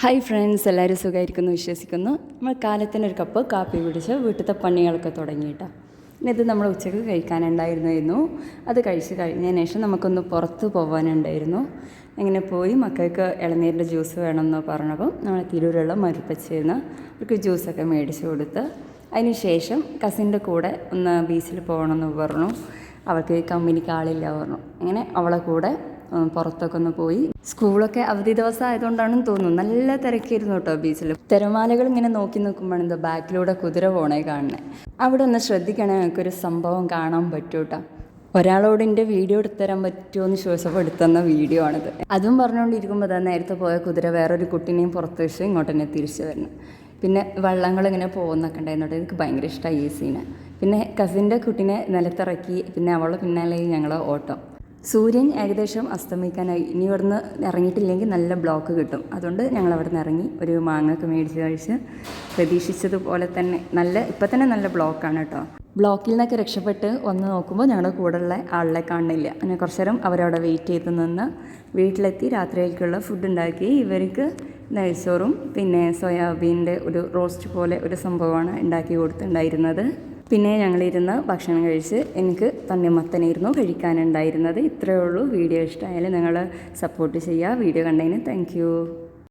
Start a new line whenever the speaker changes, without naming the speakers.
Hi friends, എല്ലാവരും സുഖമായിരിക്കുന്നു വിശ്വസിക്കുന്നു. നമ്മൾ കാലത്തിനൊരു കപ്പ് കാപ്പി കുടിച്ച് വീട്ടിലത്തെ പണികളൊക്കെ തുടങ്ങിയിട്ടാണ്. ഇത് നമ്മൾ ഉച്ചയ്ക്ക് കഴിക്കാനുണ്ടായിരുന്നു. അത് കഴിച്ച് കഴിഞ്ഞതിന് ശേഷം നമുക്കൊന്ന് പുറത്ത് പോകാനുണ്ടായിരുന്നു. അങ്ങനെ പോയി മക്കൾക്ക് ഇളനീരിൻ്റെ ജ്യൂസ് വേണമെന്ന് പറഞ്ഞപ്പോൾ നമ്മൾ തിരൂരുള്ള മരുപ്പച്ചേന്ന് അവർക്ക് ജ്യൂസൊക്കെ മേടിച്ച് കൊടുത്ത് അതിന് ശേഷം കസിൻ്റെ കൂടെ ഒന്ന് ബീച്ചിൽ പോകണമെന്ന് പറഞ്ഞു. അവൾക്ക് കമ്പനിക്ക് ആളില്ല പറഞ്ഞു. അങ്ങനെ അവളെ കൂടെ പുറത്തൊക്കെ ഒന്ന് പോയി. സ്കൂളൊക്കെ അവധി ദിവസം ആയതുകൊണ്ടാണെന്ന് തോന്നുന്നു. നല്ല തിരക്കായിരുന്നു കേട്ടോ ബീച്ചിൽ. തിരമാലകൾ ഇങ്ങനെ നോക്കി നിൽക്കുമ്പോഴാണ് എന്തോ ബാക്കിലൂടെ കുതിര പോണേ കാണുന്നത്. അവിടെ ഒന്ന് ശ്രദ്ധിക്കണേ, ഞങ്ങൾക്കൊരു സംഭവം കാണാൻ പറ്റൂ കേട്ടോ. ഒരാളോട് എൻ്റെ വീഡിയോ എടുത്തുതരാൻ പറ്റുമോ എന്ന് ചോദിച്ചപ്പോൾ എടുത്തുതന്ന വീഡിയോ ആണിത്. അതും പറഞ്ഞുകൊണ്ടിരിക്കുമ്പോൾ തന്നെ നേരത്തെ പോയ കുതിര വേറൊരു കുട്ടീനെയും പുറത്ത് വെച്ച് ഇങ്ങോട്ട് തന്നെ തിരിച്ചു വരുന്നു. പിന്നെ വള്ളങ്ങളിങ്ങനെ പോകുന്നൊക്കെ ഉണ്ടായിരുന്നു. എനിക്ക് ഭയങ്കര ഇഷ്ടമായി ഈ സീന്. പിന്നെ കസിൻ്റെ കുട്ടീനെ നിലത്തിറക്കി പിന്നെ അവളെ പിന്നാലെ ഞങ്ങൾ ഓട്ടം. സൂര്യൻ ഏകദേശം അസ്തമിക്കാനായി. ഇനി ഇവിടുന്ന് ഇറങ്ങിയിട്ടില്ലെങ്കിൽ നല്ല ബ്ലോക്ക് കിട്ടും. അതുകൊണ്ട് ഞങ്ങൾ അവിടെ നിന്ന് ഇറങ്ങി ഒരു മാങ്ങയൊക്കെ മേടിച്ച് കഴിച്ച് പ്രതീക്ഷിച്ചതുപോലെ തന്നെ ഇപ്പം തന്നെ നല്ല ബ്ലോക്കാണ് കേട്ടോ. ബ്ലോക്കിൽ നിന്നൊക്കെ രക്ഷപ്പെട്ട് വന്ന് നോക്കുമ്പോൾ ഞങ്ങളുടെ കൂടെയുള്ള ആളെ കാണുന്നില്ല. അങ്ങനെ കുറച്ച് നേരം അവരവിടെ വെയിറ്റ് ചെയ്ത് നിന്ന് വീട്ടിലെത്തി രാത്രിയിലേക്കുള്ള ഫുഡ് ഉണ്ടാക്കി. ഇവർക്ക് നെയ്ച്ചോറും പിന്നെ സോയാബീൻ്റെ ഒരു റോസ്റ്റ് പോലെ ഒരു സംഭവമാണ് ഉണ്ടാക്കി കൊടുത്തിട്ടുണ്ടായിരുന്നത്. പിന്നെ ഞങ്ങളിരുന്ന് ഭക്ഷണം കഴിച്ച് എനിക്ക് തണ്ണിമത്തനായിരുന്നു കഴിക്കാനുണ്ടായിരുന്നത്. ഇത്രയേ ഉള്ളൂ. വീഡിയോ ഇഷ്ടമായാലും നിങ്ങൾ സപ്പോർട്ട് ചെയ്യുക. വീഡിയോ കണ്ടതിന് താങ്ക് യു.